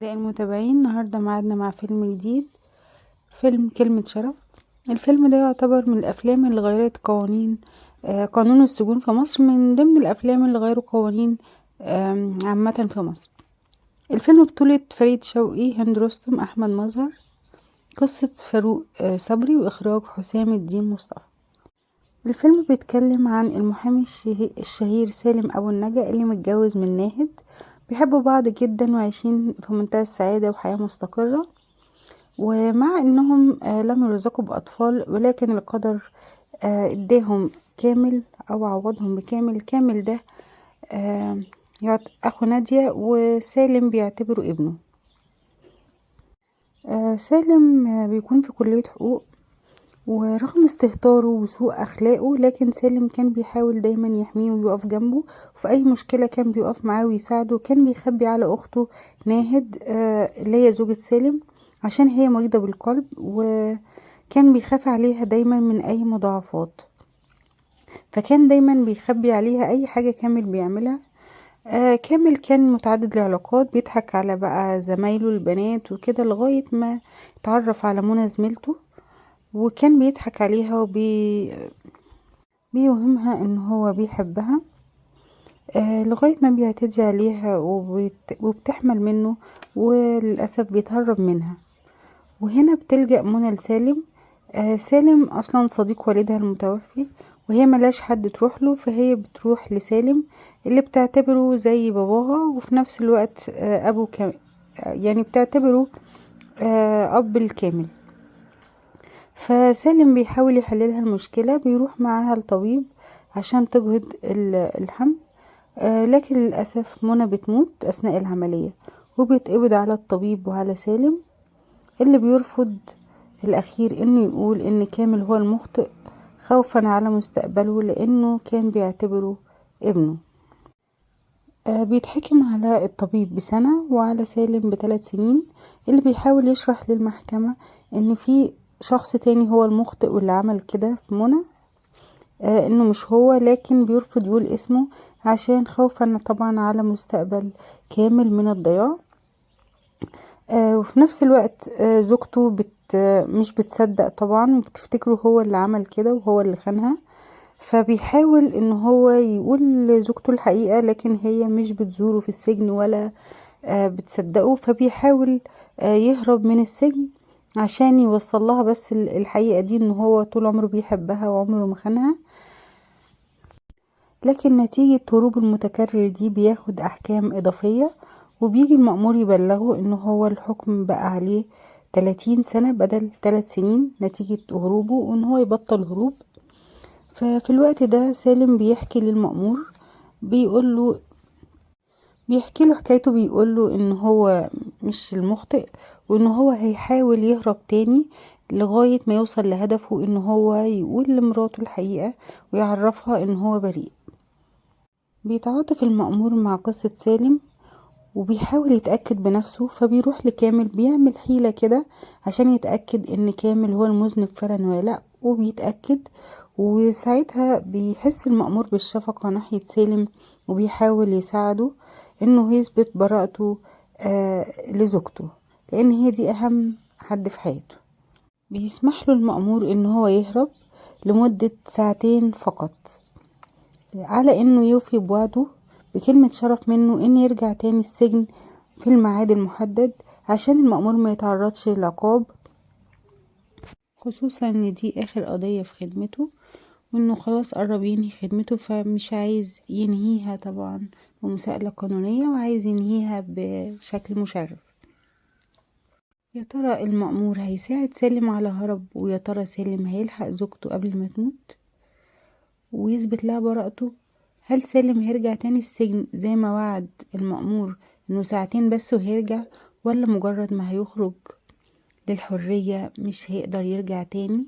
أعزائي المتابعين، النهاردة معادنا مع فيلم جديد، فيلم كلمة شرف. الفيلم ده يعتبر من الأفلام اللي غيرت قانون السجون في مصر، من ضمن الأفلام اللي غيروا قوانين عامة في مصر. الفيلم بطولة فريد شوقي، هند رستم، أحمد مظهر، قصة فاروق صبري، وإخراج حسام الدين مصطفى. الفيلم بيتكلم عن المحامي الشهير سالم أبو النجا اللي متجوز من ناهد، بيحبوا بعض جدا وعايشين في منتهى السعادة وحياة مستقرة، ومع انهم لم يرزقوا بأطفال، ولكن القدر اداهم كامل او عوضهم بكامل. كامل ده اخو نادية، وسالم بيعتبره ابنه. سالم بيكون في كلية حقوق، ورغم استهتاره وسوء اخلاقه لكن سالم كان بيحاول دايما يحميه ويقف جنبه، وفي اي مشكلة كان بيقف معاه ويساعده. كان بيخبي على اخته ناهد اللي هي زوجة سالم عشان هي مريضة بالقلب، وكان بيخاف عليها دايما من اي مضاعفات، فكان دايما بيخبي عليها اي حاجة كامل بيعملها. كامل كان متعدد العلاقات، بيضحك على بقى زمايله البنات وكده لغاية ما اتعرف على منى زميلته، وكان بيضحك عليها بيوهمها ان هو بيحبها لغاية ما بيعتدي عليها وبتحمل منه، وللأسف بيتهرب منها. وهنا بتلجأ منى لسالم. سالم اصلا صديق والدها المتوفي، وهي ملاش حد تروح له، فهي بتروح لسالم اللي بتعتبره زي باباها، وفي نفس الوقت ابو يعني بتعتبره اب الكامل. فسالم بيحاول يحللها المشكلة، بيروح معاها الطبيب عشان تجهض الحمل، لكن للأسف منى بتموت أثناء العملية، وبيتقبض على الطبيب وعلى سالم اللي بيرفض الأخير انه يقول ان كامل هو المخطئ، خوفا على مستقبله لانه كان بيعتبره ابنه. بيتحكم على الطبيب بسنة وعلى سالم ب3 سنين، اللي بيحاول يشرح للمحكمة ان في شخص تاني هو المخطئ واللي عمل كده في منى، انه مش هو، لكن بيرفض يقول اسمه عشان خوفا طبعا على مستقبل كامل من الضياع. وفي نفس الوقت زوجته مش بتصدق طبعا، وبتفتكره هو اللي عمل كده وهو اللي خانها، فبيحاول ان هو يقول لزوجته الحقيقة، لكن هي مش بتزوره في السجن ولا بتصدقه، فبيحاول يهرب من السجن عشان يوصل لها بس الحقيقة دي، ان هو طول عمره بيحبها وعمره ما خانها. لكن نتيجة هروب المتكرر دي بياخد احكام اضافية، وبيجي المأمور يبلغه ان هو الحكم بقى عليه 30 سنة بدل 3 سنين نتيجة هروبه، وان هو يبطل هروب. ففي الوقت ده سالم بيحكي للمأمور، بيحكي له حكايته، بيقوله ان هو مش المخطئ، وان هو هيحاول يهرب تاني لغاية ما يوصل لهدفه، ان هو يقول لمراته الحقيقة ويعرفها ان هو بريء. بيتعاطف المأمور مع قصة سالم وبيحاول يتأكد بنفسه، فبيروح لكامل بيعمل حيلة كده عشان يتأكد ان كامل هو المذنب فعلا ولا لا، وبيتأكد، وساعتها بيحس المأمور بالشفقة ناحية سالم، وبيحاول يساعده انه يثبت براءته لزوجته، لان هي دي اهم حد في حياته. بيسمح له المأمور ان هو يهرب لمدة 2 ساعة فقط، على انه يوفي بوعده بكلمة شرف منه ان يرجع تاني السجن في الميعاد المحدد، عشان المأمور ما يتعرضش للعقاب، خصوصا ان دي اخر قضية في خدمته، وانه خلاص قرب ينهي خدمته، فمش عايز ينهيها طبعا بمساءلة قانونية، وعايز ينهيها بشكل مشرف. يا ترى المأمور هيساعد سالم على هرب، ويا ترى سالم هيلحق زوجته قبل ما تموت ويثبت لها براءته؟ هل سالم هيرجع تاني السجن زي ما وعد المأمور انه 2 ساعة بس وهيرجع، ولا مجرد ما هيخرج للحرية مش هيقدر يرجع تاني؟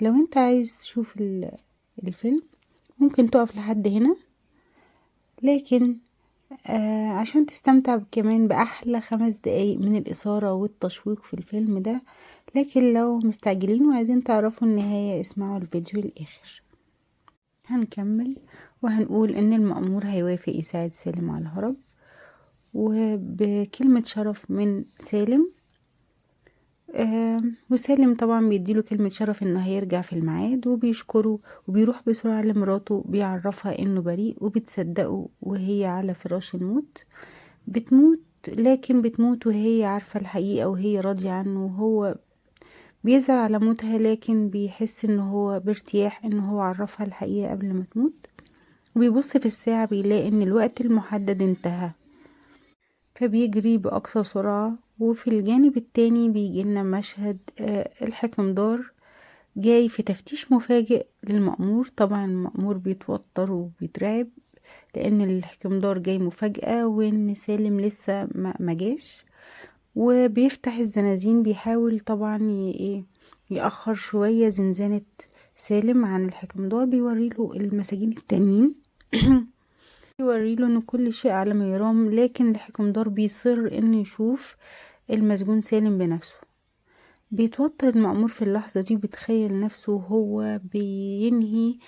لو انت عايز تشوف الفيلم ممكن تقف لحد هنا، لكن عشان تستمتع كمان بأحلى 5 دقايق من الإثارة والتشويق في الفيلم ده. لكن لو مستعجلين وعايزين تعرفوا النهاية اسمعوا الفيديو الآخر. هنكمل وهنقول ان المأمور هيوافق يساعد سالم على الهرب، وبكلمة شرف من سالم. وسالم طبعا بيديله كلمة شرف انه هيرجع في الميعاد وبيشكره، وبيروح بسرعة لمراته بيعرفها انه بريء وبتصدقه، وهي على فراش الموت بتموت، لكن بتموت وهي عارفة الحقيقة وهي راضية عنه، وهو بيزعل على موتها لكن بيحس انه هو بارتياح انه هو عرفها الحقيقة قبل ما تموت. وبيبص في الساعة بيلاقي ان الوقت المحدد انتهى، فبيجري بأقصى سرعة. وفي الجانب التاني بيجيلنا مشهد الحكمدار جاي في تفتيش مفاجئ للمأمور. طبعا المأمور بيتوتر وبيترعب لأن الحكمدار جاي مفاجأة وإن سالم لسه ما جاش، وبيفتح الزنازين بيحاول طبعا يأخر شوية زنزانة سالم عن الحكمدار، بيوريله المساجين التانيين يوريله ان كل شيء على ما يرام، لكن الحكمدار بيصر انه يشوف المسجون سالم بنفسه. بيتوتر المأمور في اللحظة دي، بيتخيل نفسه هو بينهي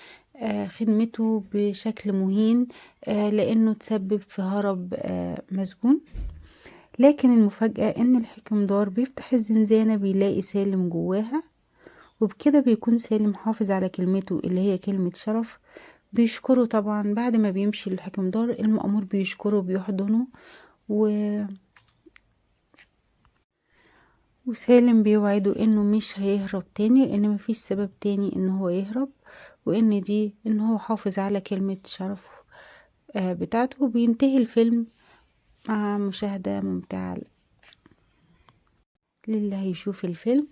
خدمته بشكل مهين لانه تسبب في هرب مسجون. لكن المفاجأة ان الحكمدار بيفتح الزنزانة بيلاقي سالم جواها، وبكده بيكون سالم حافظ على كلمته اللي هي كلمة شرف. بيشكره طبعا بعد ما بيمشي الحكمدار، المأمور بيشكره بيحضنه وسالم بيوعده انه مش هيهرب تاني، لان مفيش سبب تاني ان هو يهرب، وان دي ان هو حافظ على كلمة شرف بتاعته. بينتهي الفيلم مع مشاهدة ممتعة للي هيشوف الفيلم.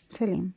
سلام.